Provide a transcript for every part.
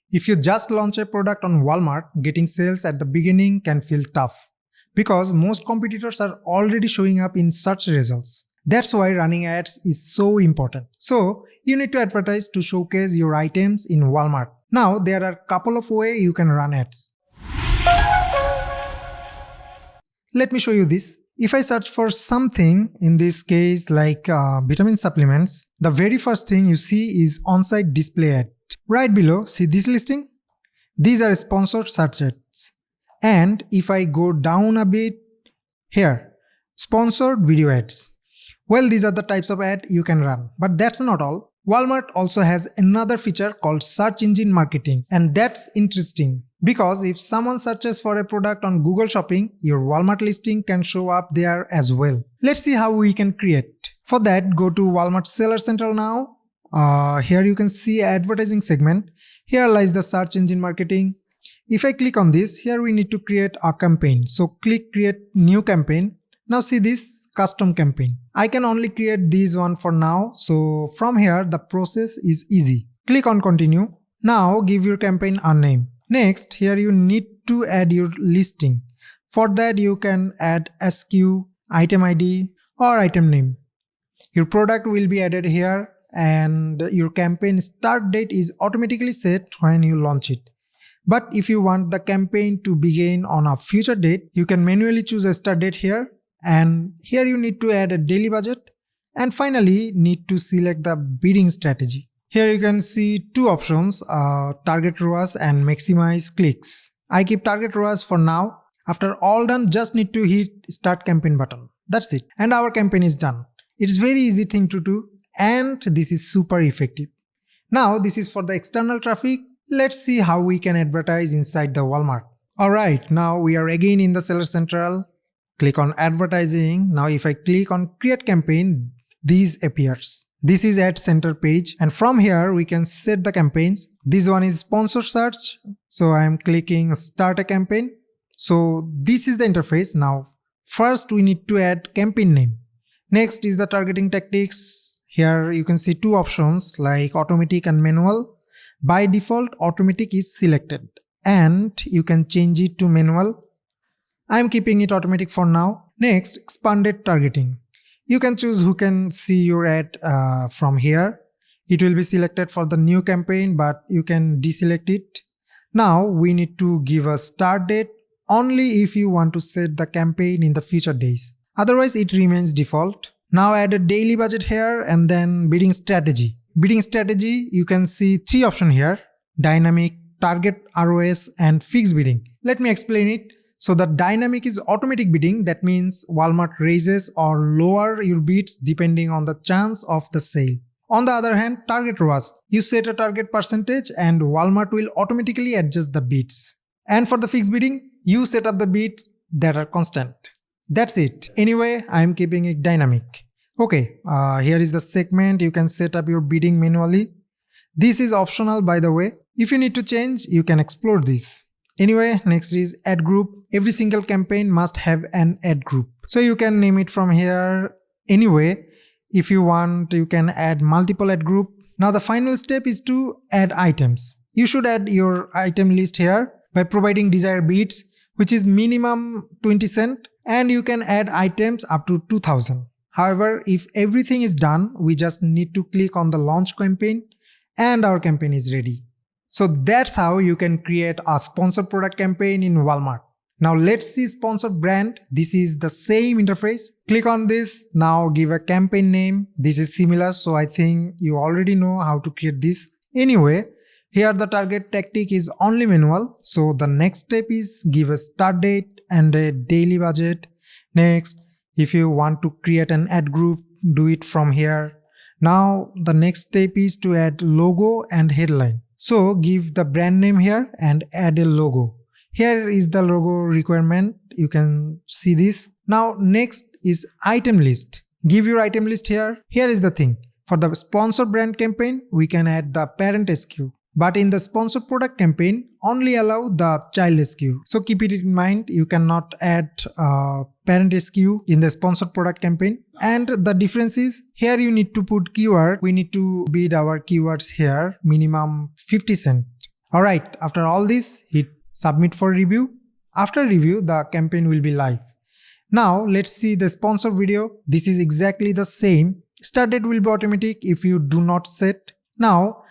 If you just launch a product on Walmart, getting sales at the beginning can feel tough because most competitors are already showing up in search results. That's why running ads is so important. So, you need to advertise to showcase your items in Walmart. Now, there are a couple of ways you can run ads. Let me show you this. If I search for something, in this case like vitamin supplements, the very first thing you see is on-site display ad. Right below, see this listing? These are sponsored search ads. And if I go down a bit, here, sponsored video ads. Well, these are the types of ad you can run. But that's not all. Walmart also has another feature called search engine marketing, and that's interesting because if someone searches for a product on Google Shopping, your Walmart listing can show up there as well. Let's see how we can create. For that, go to Walmart Seller Central now. Here you can see advertising segment. Here lies the search engine marketing. If I click on this, here we need to create a campaign. So click create new campaign. Now see this custom campaign. I can only create this one for now. So from here, the process is easy. Click on continue. Now give your campaign a name. Next, here you need to add your listing. For that, you can add SKU, item ID or item name. Your product will be added here and your campaign start date is automatically set when you launch it. But if you want the campaign to begin on a future date, you can manually choose a start date here. And here you need to add a daily budget and finally need to select the bidding strategy. Here you can see two options, target ROAS and maximize clicks. I keep target ROAS for now. After all done, just need to hit start campaign button. That's it. And our campaign is done. It's very easy thing to do and this is super effective. Now this is for the external traffic. Let's see how we can advertise inside the Walmart. Alright, now we are again in the Seller Central. Click on advertising. Now if I click on create campaign, this appears. This is ad center page and from here we can set the campaigns. This one is sponsor search. So I am clicking start a campaign. So this is the interface. Now first we need to add campaign name. Next is the targeting tactics. Here you can see two options like automatic and manual. By default, automatic is selected and you can change it to manual. I am keeping it automatic for now. Next, expanded targeting. You can choose who can see your ad from here. It will be selected for the new campaign, but you can deselect it. Now we need to give a start date only if you want to set the campaign in the future days. Otherwise, it remains default. Now add a daily budget here and then bidding strategy. Bidding strategy, you can see three options here: dynamic, target ROS and fixed bidding. Let me explain it. So the dynamic is automatic bidding. That means Walmart raises or lower your bids depending on the chance of the sale. On the other hand, target ROAS, you set a target percentage and Walmart will automatically adjust the bids. And for the fixed bidding, you set up the bid that are constant. That's it. Anyway, I am keeping it dynamic. Okay, here is the segment. You can set up your bidding manually. This is optional, by the way. If you need to change, you can explore this. Anyway, next is ad group. Every single campaign must have an ad group. So you can name it from here. Anyway, if you want, you can add multiple ad group. Now the final step is to add items. You should add your item list here by providing desired bids, which is minimum 20 cents, and you can add items up to 2000. However, if everything is done, we just need to click on the launch campaign and our campaign is ready. So that's how you can create a sponsored product campaign in Walmart. Now let's see sponsored brand. This is the same interface. Click on this. Now give a campaign name. This is similar, so I think you already know how to create this. Anyway, here the target tactic is only manual. So the next step is give a start date and a daily budget. Next, if you want to create an ad group, do it from here. Now the next step is to add logo and headline. So give the brand name here and add a logo. Here is the logo requirement. You can see this. Now next is item list. Give your item list here. Here is the thing. For the sponsored brand campaign, we can add the parent SKU. But in the sponsored product campaign, only allow the child SKU. So keep it in mind, you cannot add parent SKU in the sponsored product campaign. And the difference is, here you need to put keyword. We need to bid our keywords here, minimum 50 cents. Alright, after all this, hit submit for review. After review, the campaign will be live. Now let's see the sponsor video. This is exactly the same. Start date will be automatic if you do not set. Now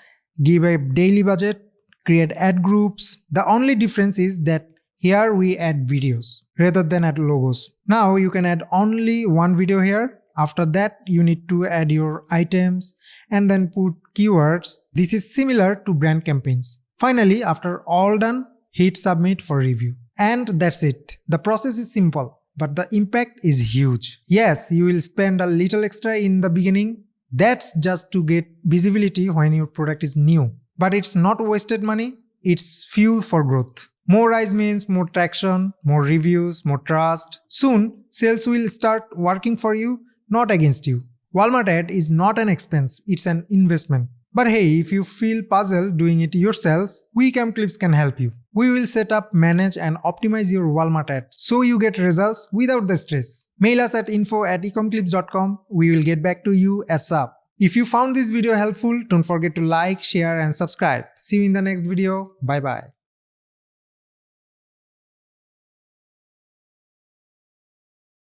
give a daily budget, create ad groups. The only difference is that here we add videos rather than add logos. Now you can add only one video here. After that you need to add your items and then put keywords. This is similar to brand campaigns. Finally, after all done, hit submit for review. And that's it. The process is simple, but the impact is huge. Yes, you will spend a little extra in the beginning. That's just to get visibility when your product is new. But it's not wasted money, it's fuel for growth. More eyes means more traction, more reviews, more trust. Soon, sales will start working for you, not against you. Walmart ad is not an expense, it's an investment. But hey, if you feel puzzled doing it yourself, we Ecomclips can help you. We will set up, manage and optimize your Walmart ads so you get results without the stress. Mail us at info@ecomclips.com. We will get back to you ASAP. If you found this video helpful, don't forget to like, share and subscribe. See you in the next video. Bye bye.